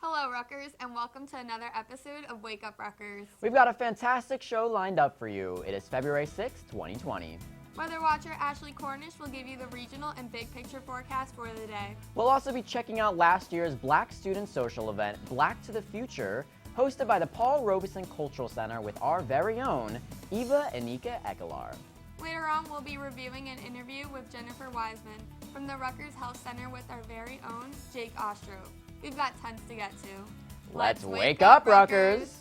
Hello, Rutgers, and welcome to another episode of Wake Up Rutgers. We've got a fantastic show lined up for you. It is February 6th, 2020. Weather watcher Ashley Cornish will give you the regional and big picture forecast for the day. We'll also be checking out last year's Black Student Social event, Black to the Future, hosted by the Paul Robeson Cultural Center with our very own Eva Anika Ekelar. Later on, we'll be reviewing an interview with Jennifer Wiseman from the Rutgers Health Center with our very own Jake Ostrow. We've got tons to get to. Let's wake up, Rutgers!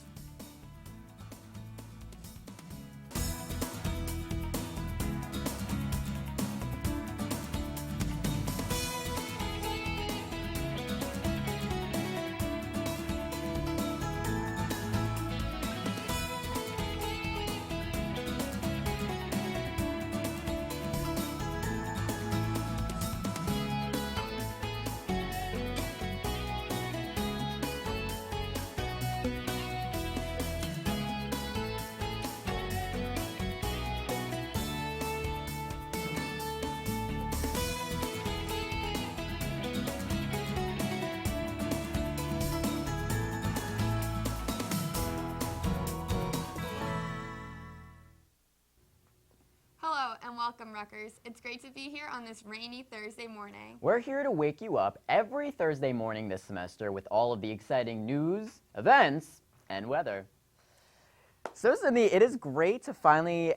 Hello, and welcome, Rutgers. It's great to be here on this rainy Thursday morning. We're here to wake you up every Thursday morning this semester with all of the exciting news, events, and weather. So, Sydney, it is great to finally,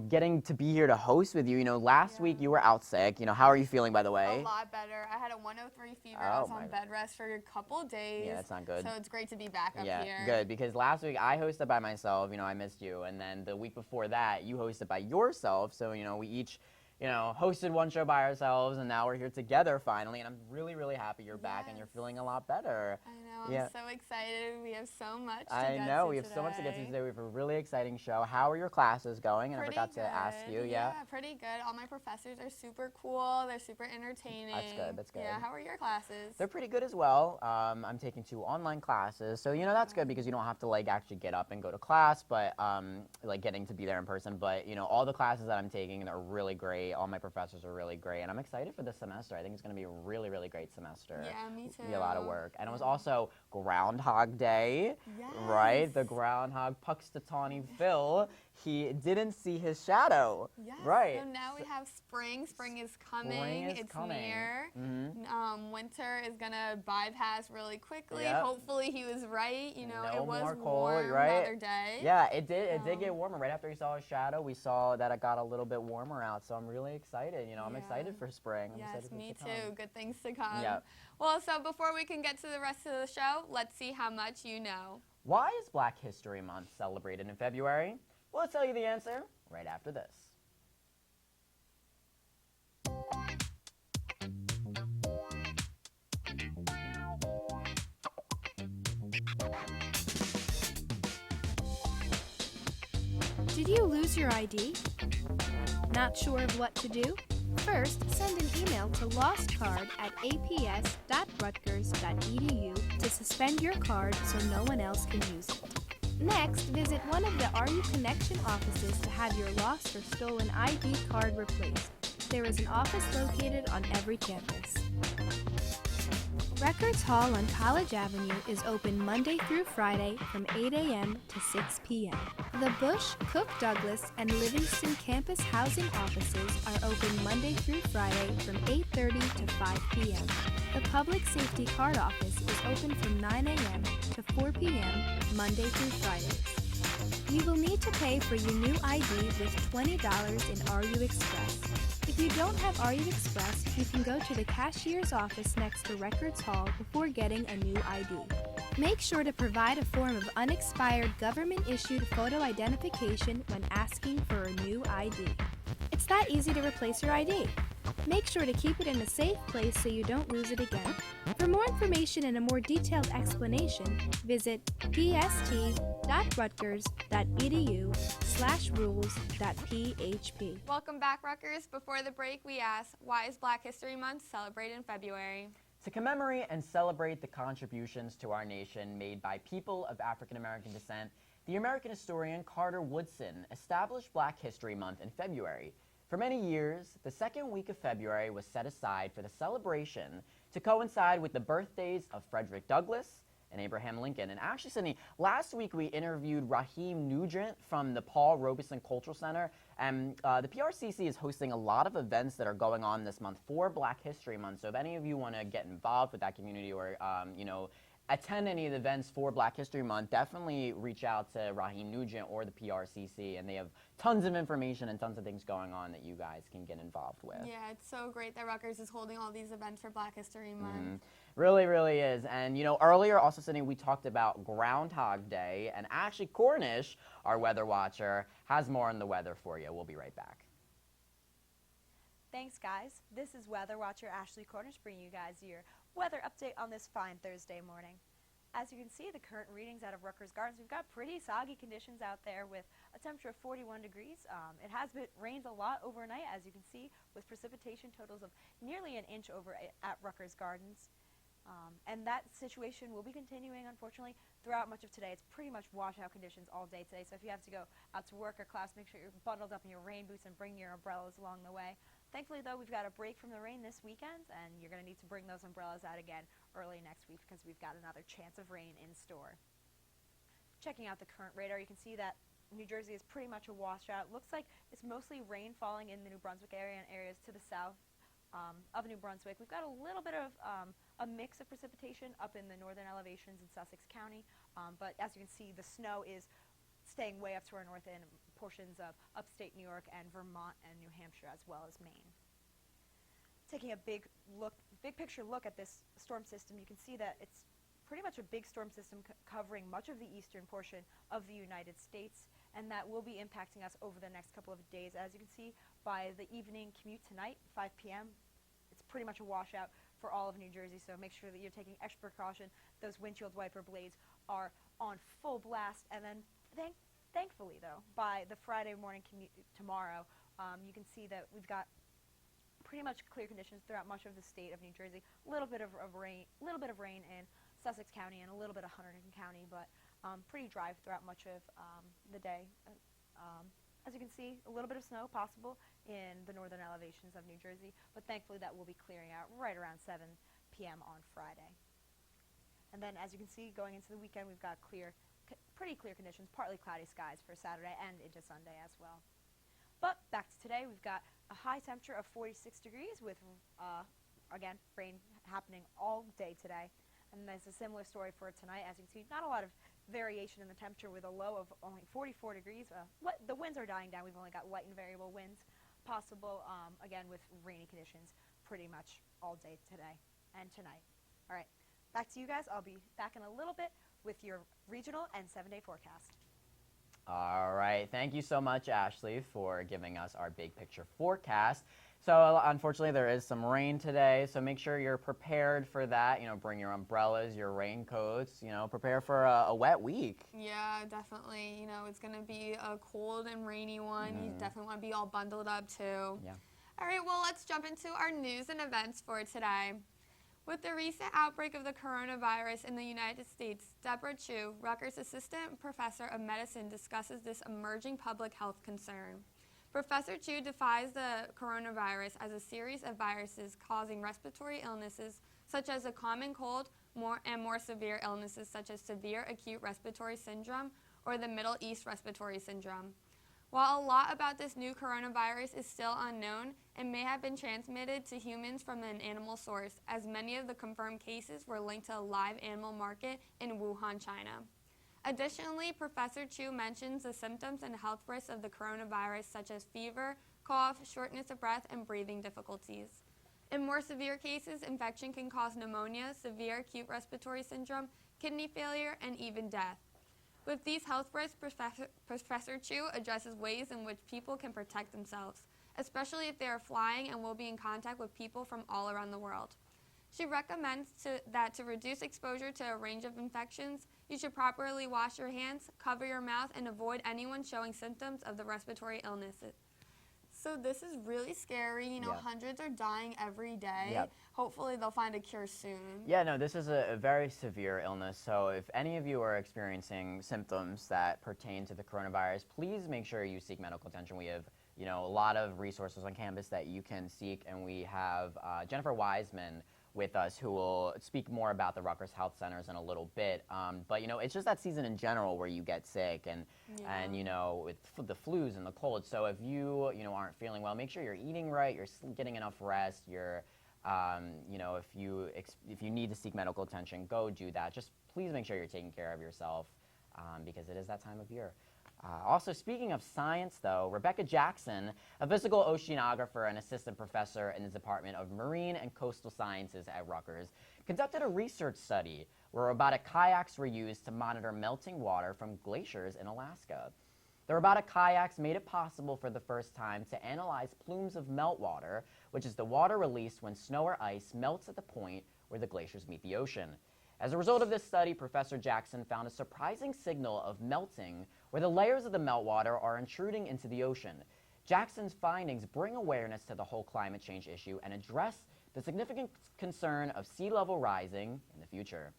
getting to be here to host with you. Last week you were out sick. How are you feeling, by the way? A lot better. I had a 103 fever. I was on bed rest for a couple days. Yeah, that's not good. So it's great to be back up Yeah, here. good, because last week I hosted by myself, I missed you, and then the week before that you hosted by yourself, so, we each, hosted one show by ourselves, and now we're here together finally, and I'm really, really happy you're back and you're feeling a lot better. I know, I'm so excited. We have so much to I get know, to we have today. so much to get to today. We have a really exciting show. How are your classes going? And I forgot to ask you, Yeah, pretty good. All my professors are super cool. They're super entertaining. That's good. Yeah, how are your classes? They're pretty good as well. I'm taking 2 online classes, so that's good because you don't have to actually get up and go to class, but getting to be there in person. But all the classes that I'm taking are really great. All my professors are really great, and I'm excited for this semester. I think it's going to be a really, really great semester. Yeah, me too. It'll be a lot of work, and it was also Groundhog Day, yes. right? The groundhog Puxtatawny Phil. He didn't see his shadow. Yes. Right. So now we have spring. Spring is coming. It's coming. near. Mm-hmm. Winter is gonna bypass really quickly. Yep. Hopefully he was right. No it was more cold, warm right? the other day. Yeah, it did. It did get warmer. Right after we saw his shadow, we saw that it got a little bit warmer out. So I'm really excited. I'm excited for spring. Yes, me too. Come. Good things to come. Yep. Well, so before we can get to the rest of the show, let's see how much you know. Why is Black History Month celebrated in February? We'll tell you the answer right after this. Did you lose your ID? Not sure of what to do? First, send an email to lostcard@aps.rutgers.edu to suspend your card so no one else can use it. Next, visit one of the RU Connection offices to have your lost or stolen ID card replaced. There is an office located on every campus. Rutgers Hall on College Avenue is open Monday through Friday from 8 a.m. to 6 p.m. The Bush, Cook Douglas, and Livingston campus housing offices are open Monday through Friday from 8:30 to 5 p.m. The Public Safety Card office is open from 9 a.m. to 4 p.m. Monday through Fridays. You will need to pay for your new ID with $20 in RU Express. If you don't have RU Express, you can go to the cashier's office next to Rutgers Hall before getting a new ID. Make sure to provide a form of unexpired government-issued photo identification when asking for a new ID. It's that easy to replace your ID. Make sure to keep it in a safe place so you don't lose it again. For more information and a more detailed explanation, visit pst.rutgers.edu/rules.php. Welcome back, Rutgers. Before the break, we asked, why is Black History Month celebrated in February? To commemorate and celebrate the contributions to our nation made by people of African American descent, the American historian Carter Woodson established Black History Month in February. For many years, the second week of February was set aside for the celebration to coincide with the birthdays of Frederick Douglass and Abraham Lincoln. And actually, Sydney, last week we interviewed Raheem Nugent from the Paul Robeson Cultural Center. And the PRCC is hosting a lot of events that are going on this month for Black History Month. So if any of you want to get involved with that community or, attend any of the events for Black History Month, definitely reach out to Raheem Nugent or the PRCC, and they have tons of information and tons of things going on that you guys can get involved with. Yeah, it's so great that Rutgers is holding all these events for Black History Month. Really, really is. And, earlier also, Sydney, we talked about Groundhog Day, and Ashley Cornish, our weather watcher, has more on the weather for you. We'll be right back. Thanks, guys. This is Weather Watcher Ashley Cornish bringing you guys your weather update on this fine Thursday morning. As you can see, the current readings out of Rutgers Gardens, we've got pretty soggy conditions out there with a temperature of 41 degrees. It has rained a lot overnight, as you can see, with precipitation totals of nearly an inch over at Rutgers Gardens. And that situation will be continuing, unfortunately, throughout much of today. It's pretty much washout conditions all day today, so if you have to go out to work or class, make sure you're bundled up in your rain boots and bring your umbrellas along the way. Thankfully, though, we've got a break from the rain this weekend, and you're going to need to bring those umbrellas out again early next week because we've got another chance of rain in store. Checking out the current radar, you can see that New Jersey is pretty much a washout. Looks like it's mostly rain falling in the New Brunswick area and areas to the south of New Brunswick. We've got a little bit of a mix of precipitation up in the northern elevations in Sussex County, but as you can see, the snow is staying way up to our north in portions of upstate New York and Vermont and New Hampshire, as well as Maine. Taking a big picture look at this storm system, you can see that it's pretty much a big storm system covering much of the eastern portion of the United States, and that will be impacting us over the next couple of days. As you can see, by the evening commute tonight, 5 p.m., it's pretty much a washout for all of New Jersey, so make sure that you're taking extra precaution. Those windshield wiper blades are on full blast, and then thankfully, though, by the Friday morning commute tomorrow, you can see that we've got pretty much clear conditions throughout much of the state of New Jersey. A little bit of rain in Sussex County and a little bit of Hunterdon County, but pretty dry throughout much of the day. As you can see, a little bit of snow possible in the northern elevations of New Jersey, but thankfully that will be clearing out right around 7 p.m. on Friday. And then, as you can see, going into the weekend, we've got pretty clear conditions, partly cloudy skies for Saturday and into Sunday as well. But back to today, we've got a high temperature of 46 degrees with, again, rain happening all day today. And there's a similar story for tonight. As you can see, not a lot of variation in the temperature with a low of only 44 degrees. The winds are dying down. We've only got light and variable winds possible, again, with rainy conditions pretty much all day today and tonight. All right, back to you guys. I'll be back in a little bit with your regional and 7-day forecast. All right. Thank you so much, Ashley, for giving us our big picture forecast. So unfortunately, there is some rain today, so make sure you're prepared for that. Bring your umbrellas, your raincoats, prepare for a wet week. Yeah, definitely. It's going to be a cold and rainy one. You definitely want to be all bundled up, too. Yeah. All right, well, let's jump into our news and events for today. With the recent outbreak of the coronavirus in the United States, Deborah Chu, Rutgers Assistant Professor of Medicine, discusses this emerging public health concern. Professor Chu defines the coronavirus as a series of viruses causing respiratory illnesses such as a common cold and more severe illnesses such as severe acute respiratory syndrome or the Middle East respiratory syndrome. While a lot about this new coronavirus is still unknown, it may have been transmitted to humans from an animal source, as many of the confirmed cases were linked to a live animal market in Wuhan, China. Additionally, Professor Chu mentions the symptoms and health risks of the coronavirus, such as fever, cough, shortness of breath, and breathing difficulties. In more severe cases, infection can cause pneumonia, severe acute respiratory syndrome, kidney failure, and even death. With these health risks, Professor Chu addresses ways in which people can protect themselves, especially if they are flying and will be in contact with people from all around the world. She recommends that to reduce exposure to a range of infections, you should properly wash your hands, cover your mouth, and avoid anyone showing symptoms of the respiratory illnesses. So this is really scary. Hundreds are dying every day. Yep. Hopefully they'll find a cure soon. Yeah, no, this is a very severe illness. So if any of you are experiencing symptoms that pertain to the coronavirus, please make sure you seek medical attention. We have, a lot of resources on campus that you can seek, and we have Jennifer Wiseman with us who will speak more about the Rutgers Health Centers in a little bit. But, it's just that season in general where you get sick and with the flus and the colds. So if you, aren't feeling well, make sure you're eating right, you're getting enough rest, you're, if you need to seek medical attention, go do that. Just please make sure you're taking care of yourself because it is that time of year. Also, speaking of science, though, Rebecca Jackson, a physical oceanographer and assistant professor in the Department of Marine and Coastal Sciences at Rutgers, conducted a research study where robotic kayaks were used to monitor melting water from glaciers in Alaska. The robotic kayaks made it possible for the first time to analyze plumes of meltwater, which is the water released when snow or ice melts at the point where the glaciers meet the ocean. As a result of this study, Professor Jackson found a surprising signal of melting where the layers of the meltwater are intruding into the ocean. Jackson's findings bring awareness to the whole climate change issue and address the significant concern of sea level rising in the future.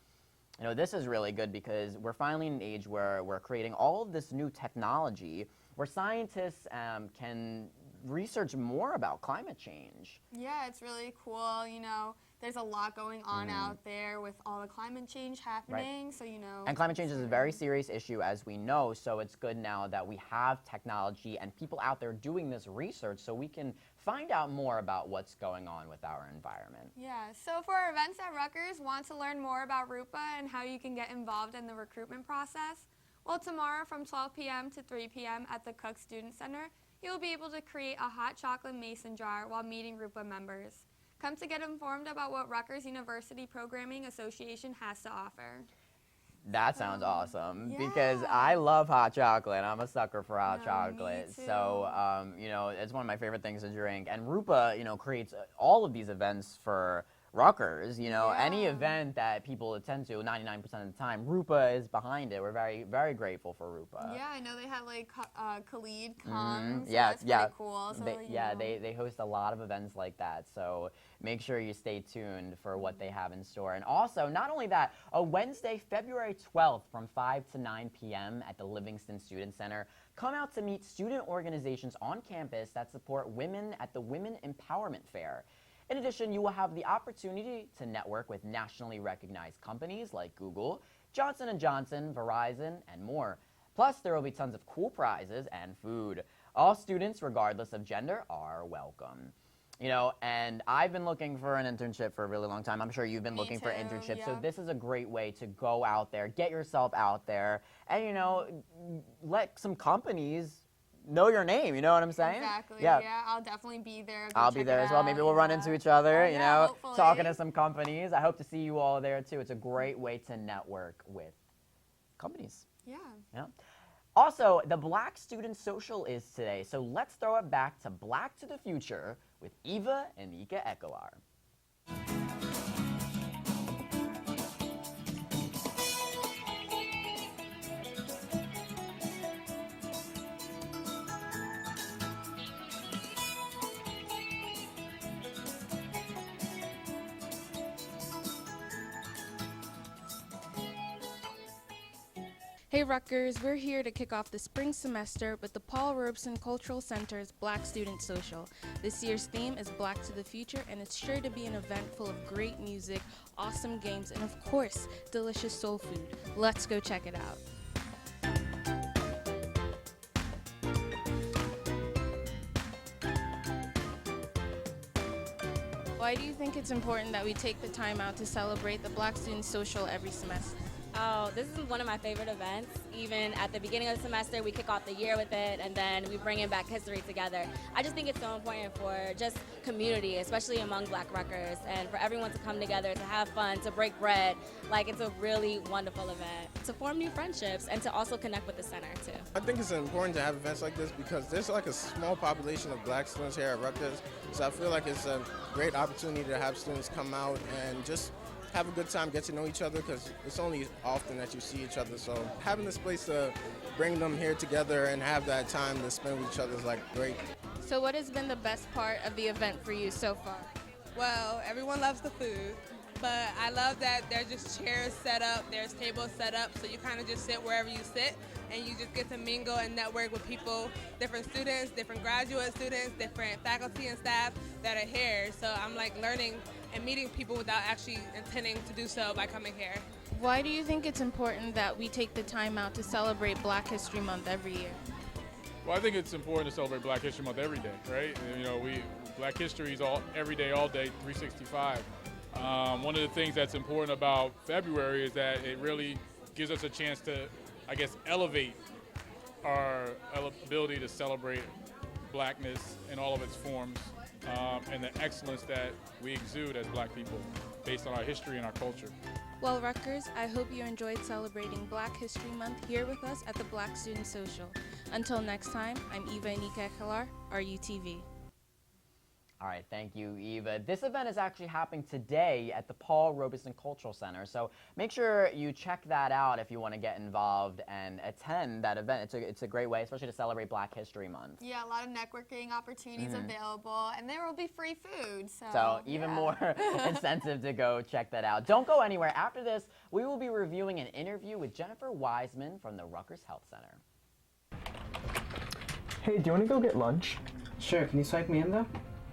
This is really good because we're finally in an age where we're creating all of this new technology where scientists can research more about climate change. Yeah, it's really cool. There's a lot going on out there with all the climate change happening. Right. So, And climate change is a very serious issue, as we know, so it's good now that we have technology and people out there doing this research so we can find out more about what's going on with our environment. Yeah, so for our events at Rutgers, want to learn more about RUPA and how you can get involved in the recruitment process? Well, tomorrow from 12 p.m. to 3 p.m. at the Cook Student Center, you'll be able to create a hot chocolate mason jar while meeting RUPA members. Come to get informed about what Rutgers University Programming Association has to offer. That sounds awesome yeah. because I love hot chocolate. I'm a sucker for hot Me chocolate. too. So, it's one of my favorite things to drink. And RUPA, creates all of these events for Rutgers. Any event that people attend to, 99% of the time, RUPA is behind it. We're very, very grateful for RUPA. Yeah, I know they had Khalid come. So Yeah, that's yeah. pretty cool. So, They host a lot of events like that. So make sure you stay tuned for what they have in store. And also, not only that, a Wednesday, February 12th from 5 to 9 p.m. at the Livingston Student Center, come out to meet student organizations on campus that support women at the Women Empowerment Fair. In addition, you will have the opportunity to network with nationally recognized companies like Google, Johnson & Johnson, Verizon, and more. Plus, there will be tons of cool prizes and food. All students, regardless of gender, are welcome. And I've been looking for an internship for a really long time. I'm sure you've been looking for internships. Yeah. So this is a great way to go out there, get yourself out there, and, let some companies know your name, you know what I'm saying? Exactly. Yeah. I'll definitely be there. Go I'll be check there it as well. out, Maybe we'll run into each other, hopefully. talking to some companies. I hope to see you all there too. It's a great way to network with companies. Yeah. Also, the Black Student Social is today, so let's throw it back to Black to the Future with Eva and Ika Ekoar. Hey Rutgers, we're here to kick off the spring semester with the Paul Robeson Cultural Center's Black Student Social. This year's theme is Black to the Future, and it's sure to be an event full of great music, awesome games, and of course, delicious soul food. Let's go check it out. Why do you think it's important that we take the time out to celebrate the Black Student Social every semester? Oh, this is one of my favorite events. Even at the beginning of the semester, we kick off the year with it, and then we bring in Black history together. I just think it's so important for just community, especially among Black Rutgers, and for everyone to come together, to have fun, to break bread. Like, it's a really wonderful event. To form new friendships, and to also connect with the center, too. I think it's important to have events like this because there's like a small population of Black students here at Rutgers, so I feel like it's a great opportunity to have students come out and just have a good time, get to know each other, because it's only often that you see each other. So having this place to bring them here together and have that time to spend with each other is like great. So what has been the best part of the event for you so far? Well, everyone loves the food, but I love that there's just chairs set up, there's tables set up, so you kind of just sit wherever you sit, and you just get to mingle and network with people, different students, different graduate students, different faculty and staff that are here. So I'm like learning and meeting people without actually intending to do so by coming here. Why do you think it's important that we take the time out to celebrate Black History Month every year? Well, I think it's important to celebrate Black History Month every day, right? You know, Black History is every day, all day, 365. One of the things that's important about February is that it really gives us a chance to, I guess, elevate our ability to celebrate Blackness in all of its forms, and the excellence that we exude as Black people based on our history and our culture. Well, Rutgers, I hope you enjoyed celebrating Black History Month here with us at the Black Student Social. Until next time, I'm Eva Anika Ekhalar, RUTV. All right, thank you, Eva. This event is actually happening today at the Paul Robeson Cultural Center, so make sure you check that out if you want to get involved and attend that event. It's a great way, especially to celebrate Black History Month. Yeah, a lot of networking opportunities available, and there will be free food. So even more incentive to go check that out. Don't go anywhere. After this, we will be reviewing an interview with Jennifer Wiseman from the Rutgers Health Center. Hey, do you want to go get lunch? Sure, can you swipe me in though?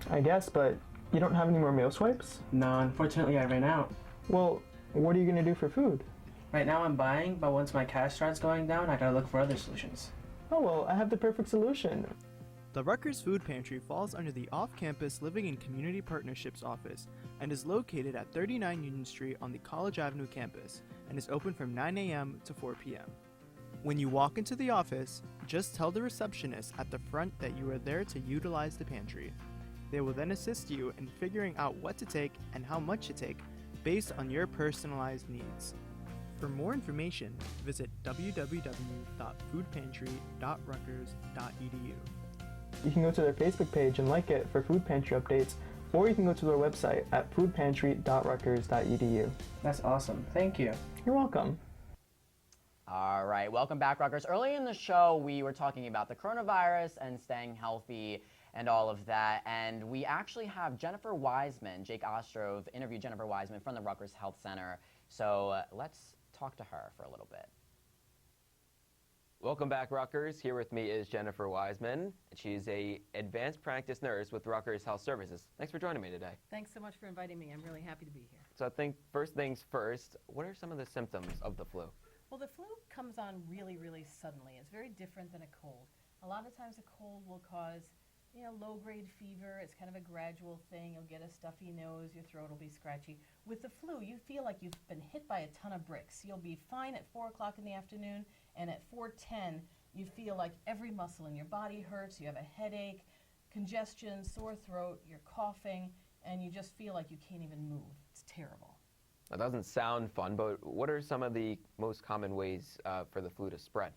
I guess, but you don't have any more meal swipes? No, unfortunately I ran out. Well, what are you going to do for food? Right now I'm buying, but once my cash starts going down, I gotta look for other solutions. Oh, well, I have the perfect solution. The Rutgers Food Pantry falls under the Off-Campus Living and Community Partnerships Office and is located at 39 Union Street on the College Avenue campus and is open from 9 a.m. to 4 p.m. When you walk into the office, just tell the receptionist at the front that you are there to utilize the pantry. They will then assist you in figuring out what to take and how much to take based on your personalized needs. For more information, visit www.foodpantry.rutgers.edu. You can go to their Facebook page and like it for food pantry updates, or you can go to their website at foodpantry.rutgers.edu. That's awesome. Thank you. You're welcome. All right, welcome back, Rutgers. Early in the show, we were talking about the coronavirus and staying healthy and all of that, and we actually have Jennifer Wiseman. Jake Ostrov interviewed Jennifer Wiseman from the Rutgers Health Center, so let's talk to her for a little bit. Welcome back, Rutgers. Here with me is Jennifer Wiseman. She's a advanced practice nurse with Rutgers Health Services. Thanks for joining me today. Thanks so much for inviting me. I'm really happy to be here. So I think first things first, what are some of the symptoms of the flu? Well, the flu comes on really, really suddenly. It's very different than a cold. A lot of times a cold will cause low-grade fever. It's kind of a gradual thing. You'll get a stuffy nose, your throat will be scratchy. With the flu, you feel like you've been hit by a ton of bricks. You'll be fine at 4 o'clock in the afternoon, and at 4:10, you feel like every muscle in your body hurts, you have a headache, congestion, sore throat, you're coughing, and you just feel like you can't even move. It's terrible. That doesn't sound fun, but what are some of the most common ways for the flu to spread?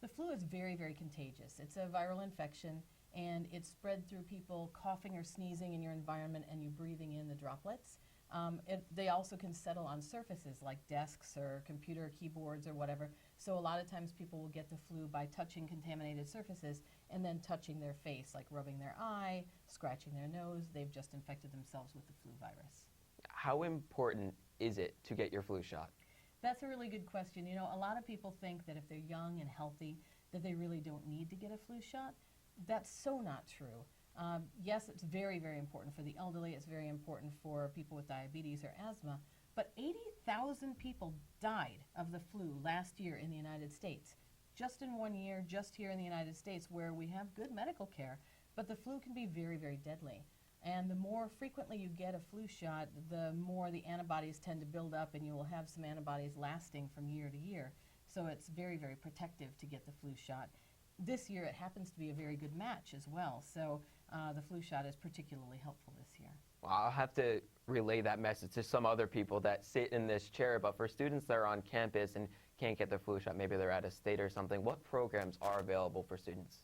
The flu is very, very contagious. It's a viral infection, and it's spread through people coughing or sneezing in your environment and you breathing in the droplets. They also can settle on surfaces like desks or computer keyboards or whatever. So a lot of times people will get the flu by touching contaminated surfaces and then touching their face, like rubbing their eye, scratching their nose. They've just infected themselves with the flu virus. How important is it to get your flu shot? That's a really good question. A lot of people think that if they're young and healthy, that they really don't need to get a flu shot. That's so not true. Yes, it's very, very important for the elderly. It's very important for people with diabetes or asthma. But 80,000 people died of the flu last year in the United States. Just in 1 year, just here in the United States, where we have good medical care. But the flu can be very, very deadly. And the more frequently you get a flu shot, the more the antibodies tend to build up, and you will have some antibodies lasting from year to year. So it's very, very protective to get the flu shot. This year it happens to be a very good match as well, so the flu shot is particularly helpful this year. Well, I'll have to relay that message to some other people that sit in this chair, but for students that are on campus and can't get their flu shot, maybe they're out of state or something, what programs are available for students?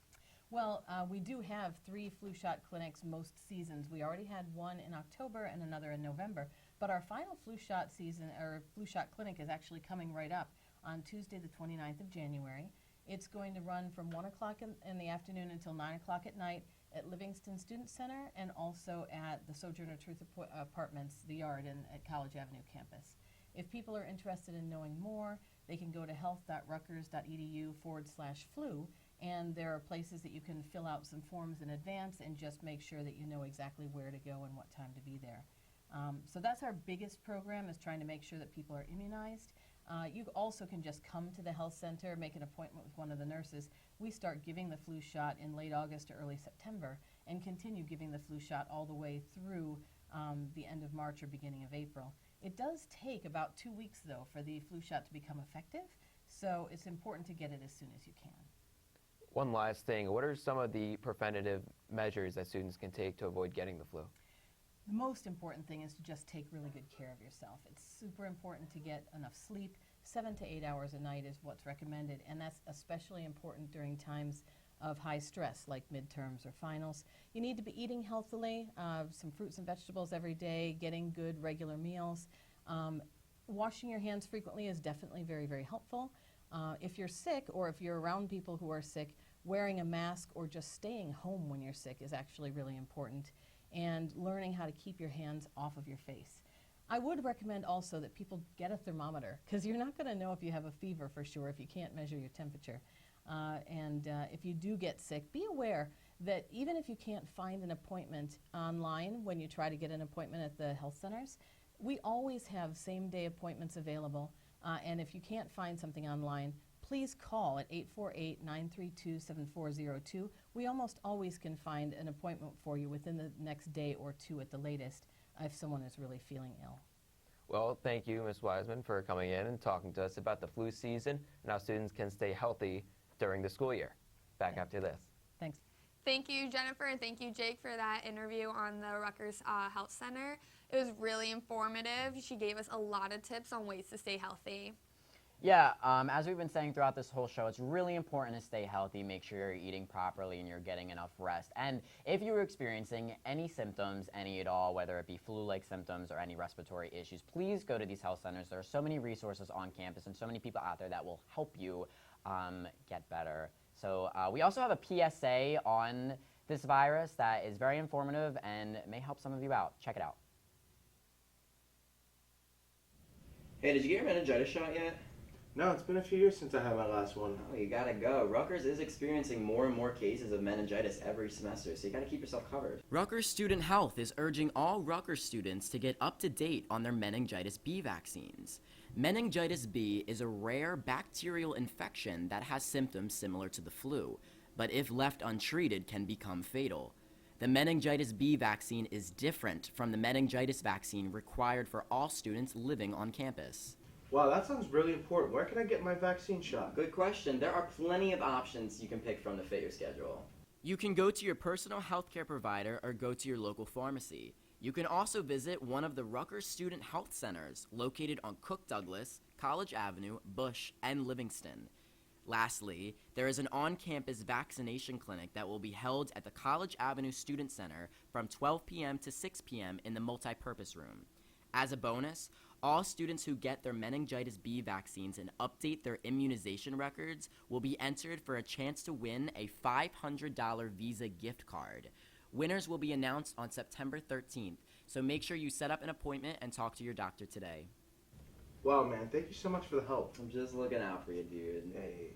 Well, we do have 3 flu shot clinics most seasons. We already had one in October and another in November, but our final flu shot season, or flu shot clinic, is actually coming right up on Tuesday the 29th of January. It's going to run from 1 o'clock in the afternoon until 9 o'clock at night at Livingston Student Center and also at the Sojourner Truth Apartments, the Yard at College Avenue campus. If people are interested in knowing more, they can go to health.rutgers.edu/flu, and there are places that you can fill out some forms in advance and just make sure that you know exactly where to go and what time to be there. So that's our biggest program, is trying to make sure that people are immunized. You also can just come to the health center, make an appointment with one of the nurses. We start giving the flu shot in late August to early September and continue giving the flu shot all the way through the end of March or beginning of April. It does take about 2 weeks, though, for the flu shot to become effective, so it's important to get it as soon as you can. One last thing, what are some of the preventative measures that students can take to avoid getting the flu? The most important thing is to just take really good care of yourself. It's super important to get enough sleep. 7 to 8 hours a night is what's recommended, and that's especially important during times of high stress, like midterms or finals. You need to be eating healthily, some fruits and vegetables every day, getting good regular meals. Washing your hands frequently is definitely very, very helpful. If you're sick, or if you're around people who are sick, wearing a mask or just staying home when you're sick is actually really important, and learning how to keep your hands off of your face. I would recommend also that people get a thermometer, because you're not going to know if you have a fever for sure if you can't measure your temperature. If you do get sick, be aware that even if you can't find an appointment online when you try to get an appointment at the health centers, we always have same-day appointments available. And if you can't find something online, please call at 848-932-7402. We almost always can find an appointment for you within the next day or two at the latest if someone is really feeling ill. Well, thank you, Ms. Wiseman, for coming in and talking to us about the flu season and how students can stay healthy during the school year. Back after this. Thanks. Thank you, Jennifer, and thank you, Jake, for that interview on the Rutgers Health Center. It was really informative. She gave us a lot of tips on ways to stay healthy. Yeah, as we've been saying throughout this whole show, it's really important to stay healthy, make sure you're eating properly and you're getting enough rest. And if you're experiencing any symptoms, any at all, whether it be flu-like symptoms or any respiratory issues, please go to these health centers. There are so many resources on campus and so many people out there that will help you get better. So we also have a PSA on this virus that is very informative and may help some of you out. Check it out. Hey, did you get your meningitis shot yet? No, it's been a few years since I had my last one. Oh, you gotta go. Rutgers is experiencing more and more cases of meningitis every semester, so you gotta keep yourself covered. Rutgers Student Health is urging all Rutgers students to get up to date on their meningitis B vaccines. Meningitis B is a rare bacterial infection that has symptoms similar to the flu, but if left untreated can become fatal. The meningitis B vaccine is different from the meningitis vaccine required for all students living on campus. Wow, that sounds really important. Where can I get my vaccine shot? Good question. There are plenty of options you can pick from to fit your schedule. You can go to your personal healthcare provider or go to your local pharmacy. You can also visit one of the Rutgers Student Health Centers located on Cook Douglas, College Avenue, Bush, and Livingston. Lastly, there is an on-campus vaccination clinic that will be held at the College Avenue Student Center from 12 p.m. to 6 p.m. in the multipurpose room. As a bonus, all students who get their meningitis B vaccines and update their immunization records will be entered for a chance to win a $500 Visa gift card. Winners will be announced on September 13th, so make sure you set up an appointment and talk to your doctor today. Wow, man, thank you so much for the help. I'm just looking out for you, dude. Hey.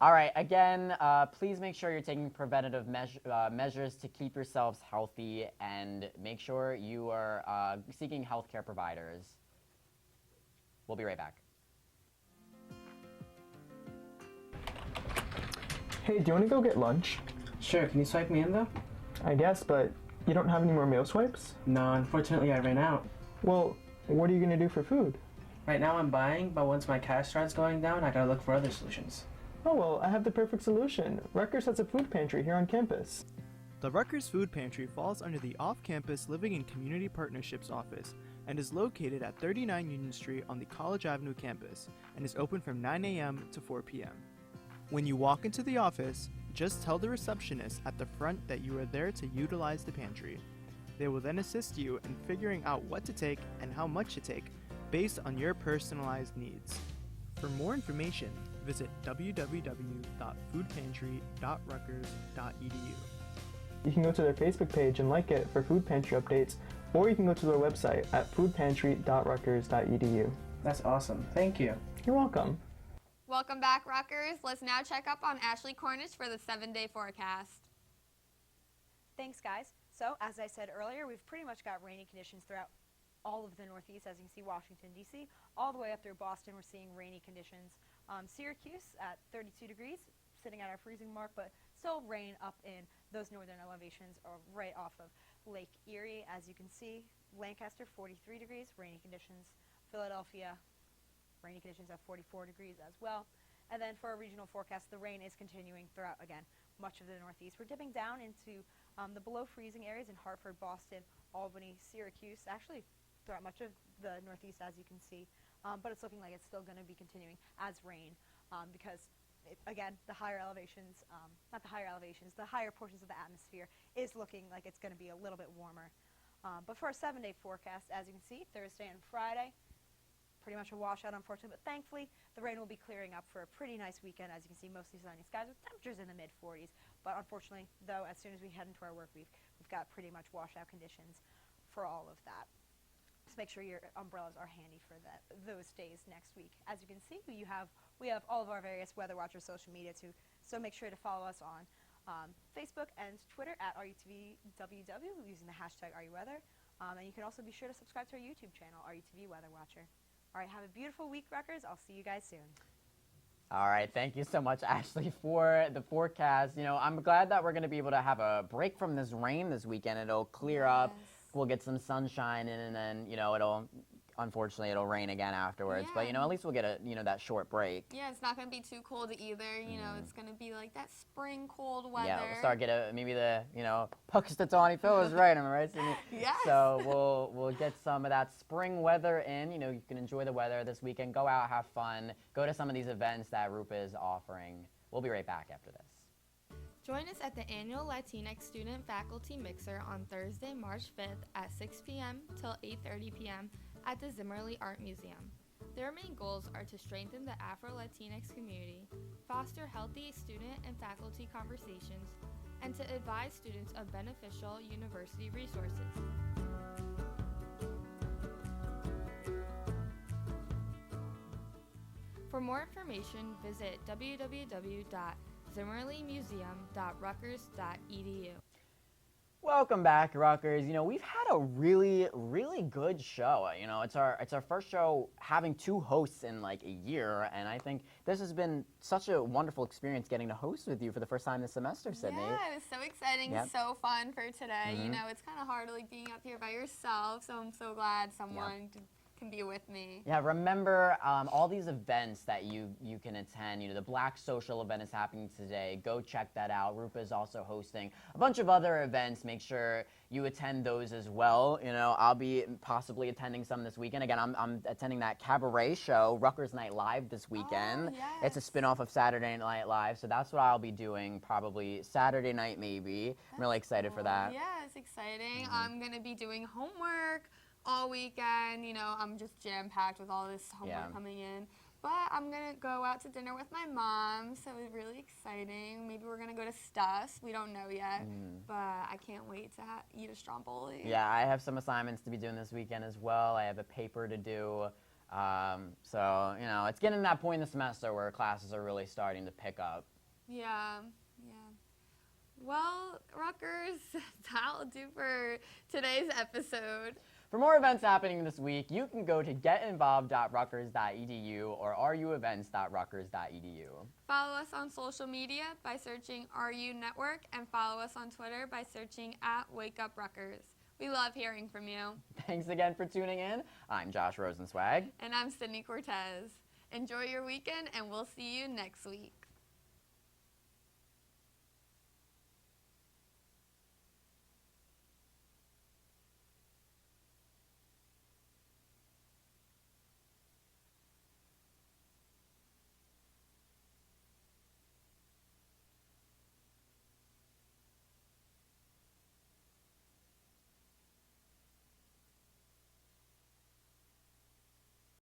All right, again, please make sure you're taking preventative measures to keep yourselves healthy, and make sure you are seeking healthcare providers. We'll be right back. Hey, do you want to go get lunch? Sure, can you swipe me in though? I guess, but you don't have any more meal swipes? No, unfortunately I ran out. Well, what are you going to do for food? Right now I'm buying, but once my cash starts going down, I gotta look for other solutions. Oh, well, I have the perfect solution. Rutgers has a food pantry here on campus. The Rutgers Food Pantry falls under the Off-Campus Living and Community Partnerships Office and is located at 39 Union Street on the College Avenue campus and is open from 9 a.m. to 4 p.m. When you walk into the office, just tell the receptionist at the front that you are there to utilize the pantry. They will then assist you in figuring out what to take and how much to take based on your personalized needs. For more information, visit www.foodpantry.rutgers.edu. You can go to their Facebook page and like it for food pantry updates, or you can go to their website at foodpantry.rutgers.edu. That's awesome. Thank you. You're welcome. Welcome back, Rutgers. Let's now check up on Ashley Cornish for the 7-day forecast. Thanks, guys. So So, as I said earlier, we've pretty much got rainy conditions throughout all of the Northeast. As you can see, Washington, D.C., all the way up through Boston, we're seeing rainy conditions. Syracuse at 32 degrees, sitting at our freezing mark, but still rain up in those northern elevations or right off of Lake Erie. As you can see, Lancaster, 43 degrees, rainy conditions. Philadelphia, rainy conditions at 44 degrees as well. And then for our regional forecast, the rain is continuing throughout, again, much of the Northeast. We're dipping down into the below freezing areas in Hartford, Boston, Albany, Syracuse, actually throughout much of the Northeast, as you can see. But it's looking like it's still going to be continuing as rain because, again, the higher elevations, not the higher elevations, the higher portions of the atmosphere is looking like it's going to be a little bit warmer. But for our 7-day forecast, as you can see, Thursday and Friday, pretty much a washout, unfortunately, but thankfully the rain will be clearing up for a pretty nice weekend. As you can see, mostly sunny skies with temperatures in the mid-40s. But unfortunately, though, as soon as we head into our work week, we've got pretty much washout conditions for all of that. Just make sure your umbrellas are handy for those days next week. As you can see, we have all of our various Weather Watchers social media too, so make sure to follow us on Facebook and Twitter at RUTVWW using the hashtag RUWeather. And you can also be sure to subscribe to our YouTube channel, RUTV Weather Watcher. All right, have a beautiful week, Rutgers. I'll see you guys soon. All right, thank you so much, Ashley, for the forecast. You know, I'm glad that we're going to be able to have a break from this rain this weekend. It'll clear up. We'll get some sunshine in, and then, you know, unfortunately, it'll rain again afterwards. But, you know, at least we'll get that short break. Yeah, it's not going to be too cold either. You know, it's going to be like that spring cold weather. Yeah, we'll start maybe the, Puxtatawny Phil is right, am I right, Sydney? Yes. So we'll get some of that spring weather in. You know, you can enjoy the weather this weekend. Go out, have fun. Go to some of these events that RUPA is offering. We'll be right back after this. Join us at the annual Latinx Student Faculty Mixer on Thursday, March 5th at 6 p.m. till 8:30 p.m. at the Zimmerly Art Museum. Their main goals are to strengthen the Afro-Latinx community, foster healthy student and faculty conversations, and to advise students of beneficial university resources. For more information, visit www.zimmerlymuseum.rutgers.edu. Welcome back, Rutgers. You know, we've had a really, really good show. You know, it's our first show having two hosts in like a year, and I think this has been such a wonderful experience getting to host with you for the first time this semester, Sydney. Yeah, it was so exciting, Yep. so fun for today. You know, it's kind of hard like being up here by yourself, so I'm so glad someone can be with me. Yeah, remember all these events that you can attend. You know, the Black Social event is happening today. Go check that out. RUPA is also hosting a bunch of other events. Make sure you attend those as well. You know, I'll be possibly attending some this weekend. Again, I'm attending that cabaret show, Rutgers Night Live, this weekend. Oh, yes. It's a spin-off of Saturday Night Live, so that's what I'll be doing probably Saturday night maybe. I'm really excited for that. Yeah, it's exciting. I'm going to be doing homework all weekend. You know, I'm just jam-packed with all this homework coming in. But I'm going to go out to dinner with my mom, so it's really exciting. Maybe we're going to go to Stuss. We don't know yet, but I can't wait to eat a stromboli. Yeah, I have some assignments to be doing this weekend as well. I have a paper to do. So, you know, it's getting to that point in the semester where classes are really starting to pick up. Yeah. Well, Rutgers, that'll do for today's episode. For more events happening this week, you can go to getinvolved.rutgers.edu or ruevents.rutgers.edu. Follow us on social media by searching RU Network, and follow us on Twitter by searching @WakeUpRutgers. We love hearing from you. Thanks again for tuning in. I'm Josh Rosenswag. And I'm Sydney Cortez. Enjoy your weekend, and we'll see you next week.